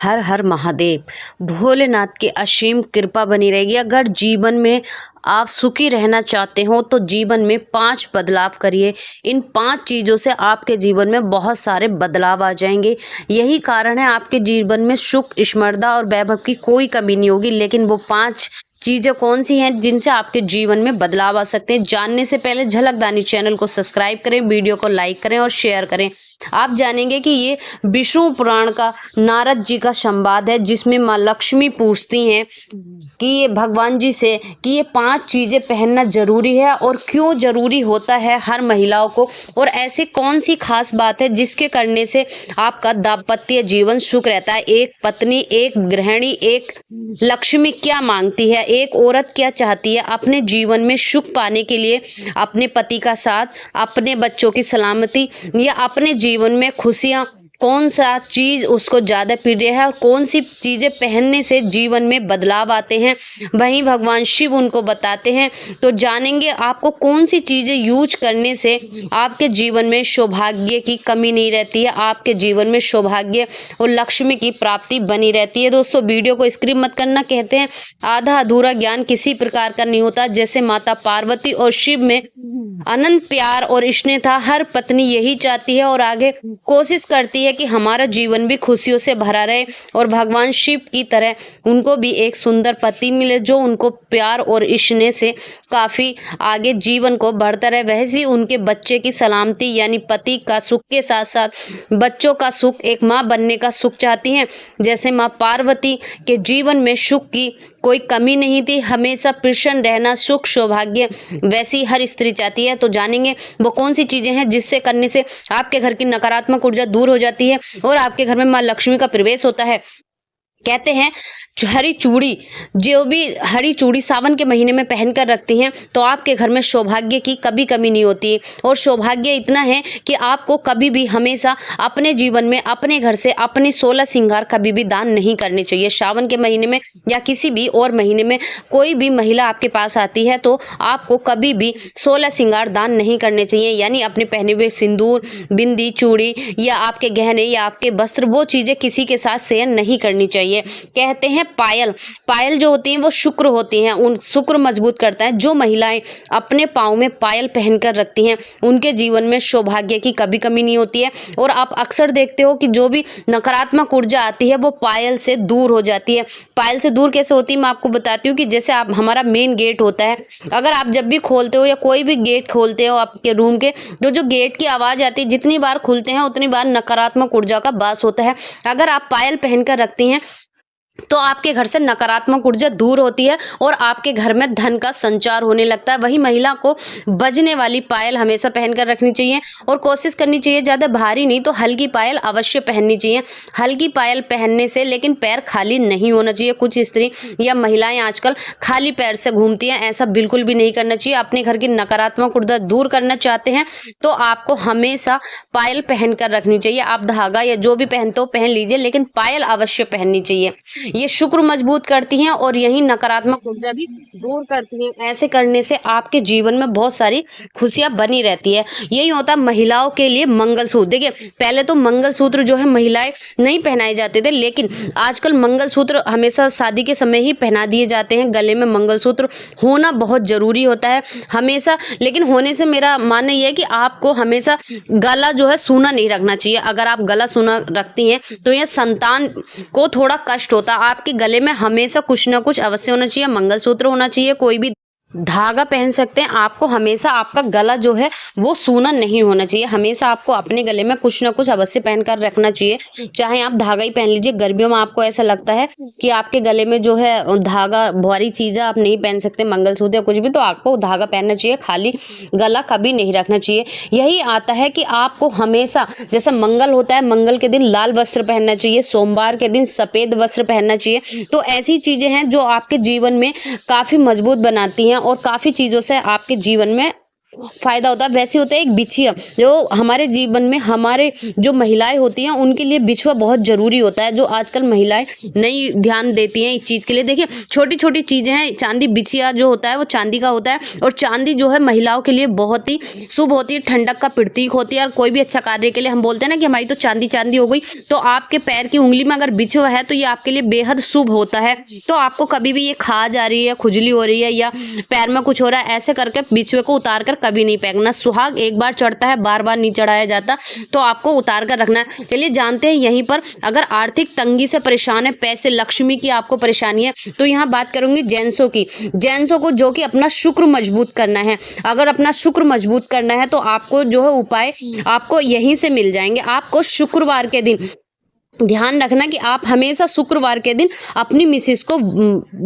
हर हर महादेव। भोलेनाथ की असीम कृपा बनी रहेगी। अगर जीवन में आप सुखी रहना चाहते हो तो जीवन में 5 बदलाव करिए। इन 5 चीज़ों से आपके जीवन में बहुत सारे बदलाव आ जाएंगे। यही कारण है आपके जीवन में सुख, स्मृति और वैभव की कोई कमी नहीं होगी। लेकिन वो 5 चीज़ें कौन सी हैं जिनसे आपके जीवन में बदलाव आ सकते हैं, जानने से पहले झलकदानी चैनल को सब्सक्राइब करें, वीडियो को लाइक करें और शेयर करें। आप जानेंगे कि ये विष्णु पुराण का नारद जी का संवाद है, जिसमें माँ लक्ष्मी पूछती हैं कि ये भगवान जी से कि ये 5 चीज़ें पहनना जरूरी है और क्यों जरूरी होता है हर महिलाओं को, और ऐसी कौन सी खास बात है जिसके करने से आपका दाम्पत्य जीवन सुख रहता है। एक पत्नी, एक गृहिणी, एक लक्ष्मी क्या मांगती है, एक औरत क्या चाहती है अपने जीवन में सुख पाने के लिए, अपने पति का साथ, अपने बच्चों की सलामती या अपने जीवन में खुशियाँ, कौन सा चीज़ उसको ज़्यादा प्रिय है और कौन सी चीज़ें पहनने से जीवन में बदलाव आते हैं, वहीं भगवान शिव उनको बताते हैं। तो जानेंगे आपको कौन सी चीज़ें यूज करने से आपके जीवन में सौभाग्य की कमी नहीं रहती है, आपके जीवन में सौभाग्य और लक्ष्मी की प्राप्ति बनी रहती है। दोस्तों, वीडियो को स्किप मत करना। कहते हैं आधा अधूरा ज्ञान किसी प्रकार का नहीं होता। जैसे माता पार्वती और शिव में अनंत प्यार और स्नेह था, हर पत्नी यही चाहती है और आगे कोशिश करती है कि हमारा जीवन भी खुशियों से भरा रहे और भगवान शिव की तरह उनको भी एक सुंदर पति मिले जो उनको प्यार और स्नेह से काफी आगे जीवन को बढ़ता रहे। वैसे ही उनके बच्चे की सलामती यानी पति का सुख के साथ साथ बच्चों का सुख, एक माँ बनने का सुख चाहती हैं। जैसे माँ पार्वती के जीवन में सुख की कोई कमी नहीं थी, हमेशा प्रसन्न रहना, सुख, सौभाग्य वैसी हर स्त्री चाहती है। तो जानेंगे वो कौन सी चीजें हैं जिससे करने से आपके घर की नकारात्मक ऊर्जा दूर हो जाती है और आपके घर में माँ लक्ष्मी का प्रवेश होता है। कहते हैं हरी चूड़ी, जो भी हरी चूड़ी सावन के महीने में पहनकर रखती हैं तो आपके घर में सौभाग्य की कभी कमी नहीं होती। और सौभाग्य इतना है कि आपको कभी भी हमेशा अपने जीवन में अपने घर से अपने 16 श्रृंगार कभी भी दान नहीं करने चाहिए। सावन के महीने में या किसी भी और महीने में कोई भी महिला आपके पास आती है तो आपको कभी भी 16 श्रृंगार दान नहीं करने चाहिए। यानी अपने पहने हुए सिंदूर, बिंदी, चूड़ी या आपके गहने या आपके वस्त्र, वो चीजें किसी के साथ शेयर नहीं करनी चाहिए। कहते हैं पायल जो होती हैं वो शुक्र होती हैं, उन शुक्र मजबूत करता है। जो महिलाएं अपने पाँव में पायल पहनकर रखती हैं उनके जीवन में सौभाग्य की कभी कमी नहीं होती है। और आप अक्सर देखते हो कि जो भी नकारात्मक ऊर्जा आती है वो पायल से दूर हो जाती है। पायल से दूर कैसे होती है मैं आपको बताती हूँ कि जैसे आप हमारा मेन गेट होता है, अगर आप जब भी खोलते हो या कोई भी गेट खोलते हो आपके रूम के, तो जो गेट की आवाज आती है जितनी बार खुलते हैं उतनी बार नकारात्मक ऊर्जा का वास होता है। अगर आप पायल पहनकर रखती हैं तो आपके घर से नकारात्मक ऊर्जा दूर होती है और आपके घर में धन का संचार होने लगता है। वही महिला को बजने वाली पायल हमेशा पहनकर रखनी चाहिए और कोशिश करनी चाहिए ज़्यादा भारी नहीं तो हल्की पायल अवश्य पहननी चाहिए। हल्की पायल पहनने से लेकिन पैर खाली नहीं होना चाहिए। कुछ स्त्री या महिलाएं आजकल खाली पैर से घूमती हैं, ऐसा बिल्कुल भी नहीं करना चाहिए। अपने घर की नकारात्मक ऊर्जा दूर करना चाहते हैं तो आपको हमेशा पायल पहनकर रखनी चाहिए। आप धागा या जो भी पहनते हो पहन लीजिए, लेकिन पायल अवश्य पहननी चाहिए। ये शुक्र मजबूत करती हैं और यही नकारात्मक ऊर्जा भी दूर करती हैं। ऐसे करने से आपके जीवन में बहुत सारी खुशियां बनी रहती है। यही होता है महिलाओं के लिए मंगलसूत्र। देखिए, पहले तो मंगलसूत्र जो है महिलाएं नहीं पहनाए जाते थे, लेकिन आजकल मंगलसूत्र हमेशा शादी के समय ही पहना दिए जाते हैं। गले में मंगलसूत्र होना बहुत जरूरी होता है हमेशा, लेकिन होने से मेरा मानना यह है कि आपको हमेशा गला जो है सूना नहीं रखना चाहिए। अगर आप गला सूना रखती हैं तो यह संतान को थोड़ा कष्ट होता है। आपके गले में हमेशा कुछ ना कुछ अवश्य होना चाहिए, मंगलसूत्र होना चाहिए, कोई भी धागा पहन सकते हैं। आपको हमेशा आपका गला जो है वो सूना नहीं होना चाहिए। हमेशा आपको अपने गले में कुछ ना कुछ अवश्य पहनकर रखना चाहिए। चाहे आप धागा ही पहन लीजिए, गर्मियों में आपको ऐसा लगता है कि आपके गले में जो है धागा भारी चीज़ आप नहीं पहन सकते, मंगलसूत्र या कुछ भी, तो आपको धागा पहनना चाहिए। खाली गला कभी नहीं रखना चाहिए। यही आता है कि आपको हमेशा, जैसे मंगल होता है, मंगल के दिन लाल वस्त्र पहनना चाहिए, सोमवार के दिन सफ़ेद वस्त्र पहनना चाहिए। तो ऐसी चीज़ें हैं जो आपके जीवन में काफ़ी मजबूत बनाती हैं और काफ़ी चीज़ों से आपके जीवन में फ़ायदा होता है, वैसे होता है एक बिछिया, जो हमारे जीवन में हमारे जो महिलाएँ होती हैं उनके लिए बिछुआ बहुत ज़रूरी होता है, जो आजकल महिलाएँ नहीं ध्यान देती हैं इस चीज़ के लिए। देखिए छोटी-छोटी चीज़ें हैं, चाँदी बिछिया जो होता है वो चाँदी का होता है, और चाँदी जो है महिलाओं के लिए बहुत ही शुभ होती है, ठंडक का प्रतीक होती है, और कोई भी अच्छा कार्य के लिए हम बोलते हैं ना कि हमारी तो चाँदी-चाँदी हो गई, तो आपके पैर की उँगली में अगर बिछुआ है तो ये आपके लिए बेहद शुभ होता है। तो आपको कभी भी ये खाज आ रही है, खुजली हो रही है या पैर में कुछ हो रहा है, ऐसे करके बिछुए को उतार कर कभी नहीं फेंकना। सुहाग एक बार चढ़ता है, बार-बार नहीं चढ़ाया जाता, तो आपको उतार कर रखना है। चलिए जानते हैं यहीं पर, अगर आर्थिक तंगी से परेशान है, पैसे लक्ष्मी की आपको परेशानी है, तो यहाँ बात करूंगी जेंट्सों की। जेंट्सों को जो कि अपना शुक्र मजबूत करना है, अगर अपना शुक्र मजबूत करना है तो आपको जो है उपाय आपको यहीं से मिल जाएंगे। आपको शुक्रवार के दिन ध्यान रखना कि आप हमेशा शुक्रवार के दिन अपनी मिसेस को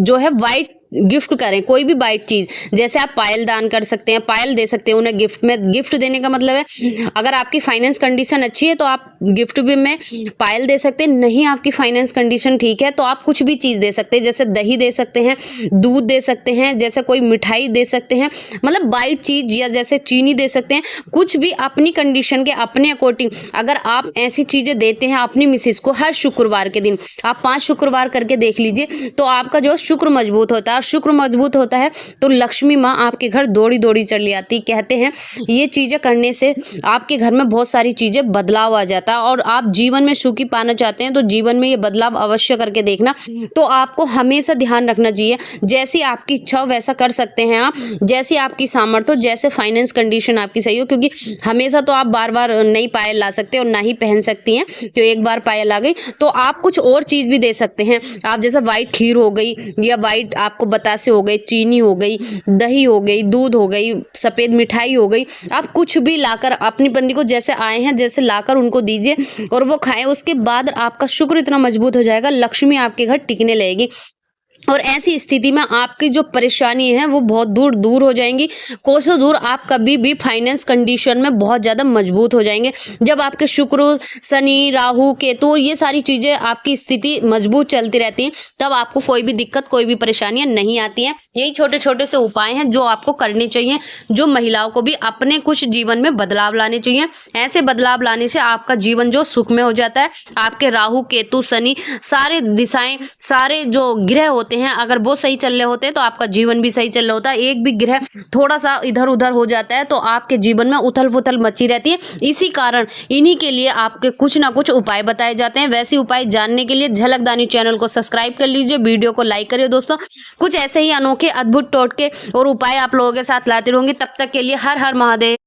जो है वाइट गिफ्ट करें, कोई भी वाइट चीज़, जैसे आप पायल दान कर सकते हैं, पायल दे सकते हैं उन्हें गिफ्ट में। गिफ्ट देने का मतलब है अगर आपकी फाइनेंस कंडीशन अच्छी है तो आप गिफ्ट भी में पायल दे सकते हैं, नहीं आपकी फाइनेंस कंडीशन ठीक है तो आप कुछ भी चीज़ दे सकते हैं, जैसे दही दे सकते हैं, दूध दे सकते हैं, जैसे कोई मिठाई दे सकते हैं, मतलब वाइट चीज़, या जैसे चीनी दे सकते हैं, कुछ भी अपनी कंडीशन के अपने अकॉर्डिंग अगर आप ऐसी चीज़ें देते हैं अपनी मिसेस को हर शुक्रवार के दिन, आप 5 शुक्रवार करके देख लीजिए, तो आपका जो शुक्र मजबूत होता है। शुक्र मजबूत होता है तो लक्ष्मी माँ आपके घर दौड़ी दौड़ी चली आती। कहते हैं ये चीज़ें करने से आपके घर में बहुत सारी चीज़ें बदलाव आ जाता है, और आप जीवन में सुखी पाना चाहते हैं तो जीवन में ये बदलाव अवश्य करके देखना। तो आपको हमेशा ध्यान रखना चाहिए, जैसी आपकी इच्छा हो वैसा कर सकते हैं आप, जैसी आपकी सामर्थ्य हो, जैसे फाइनेंस कंडीशन आपकी सही हो, क्योंकि हमेशा तो आप बार बार नहीं पायल ला सकते और ना ही पहन सकती हैं, तो एक बार पायल आ गई तो आप कुछ और चीज़ भी दे सकते हैं। आप जैसे वाइट खीर हो गई, या वाइट आपको बतासे हो गई, चीनी हो गई, दही हो गई, दूध हो गई, सफ़ेद मिठाई हो गई, आप कुछ भी लाकर अपनी बंदी को जैसे आए हैं जैसे लाकर उनको दीजिए और वो खाएं। उसके बाद आपका शुक्र इतना मजबूत हो जाएगा, लक्ष्मी आपके घर टिकने लगेगी, और ऐसी स्थिति में आपकी जो परेशानी है वो बहुत दूर दूर हो जाएंगी, कोसों दूर। आप कभी भी फाइनेंस कंडीशन में बहुत ज़्यादा मजबूत हो जाएंगे जब आपके शुक्र, शनि, राहु, केतु, ये सारी चीज़ें आपकी स्थिति मजबूत चलती रहती हैं, तब आपको कोई भी दिक्कत, कोई भी परेशानियां नहीं आती हैं। यही छोटे छोटे से उपाय हैं जो आपको करने चाहिए, जो महिलाओं को भी अपने कुछ जीवन में बदलाव लाने चाहिए। ऐसे बदलाव लाने से आपका जीवन जो सुखमय हो जाता है। आपके राहु, केतु, शनि, सारे दिशाएं, सारे जो ग्रह होते हैं, अगर वो सही चल रहे होते हैं तो आपका जीवन भी सही चल रहा होता है। एक भी ग्रह थोड़ा सा इधर उधर हो जाता है तो आपके जीवन में उथल पुथल मची रहती है। इसी कारण इन्हीं के लिए आपके कुछ ना कुछ उपाय बताए जाते हैं। वैसे उपाय जानने के लिए झलकदानी चैनल को सब्सक्राइब कर लीजिए, वीडियो को लाइक करिए दोस्तों। कुछ ऐसे ही अनोखे अद्भुत टोटके और उपाय आप लोगों के साथ लाते रहूंगी। तब तक के लिए हर हर महादेव।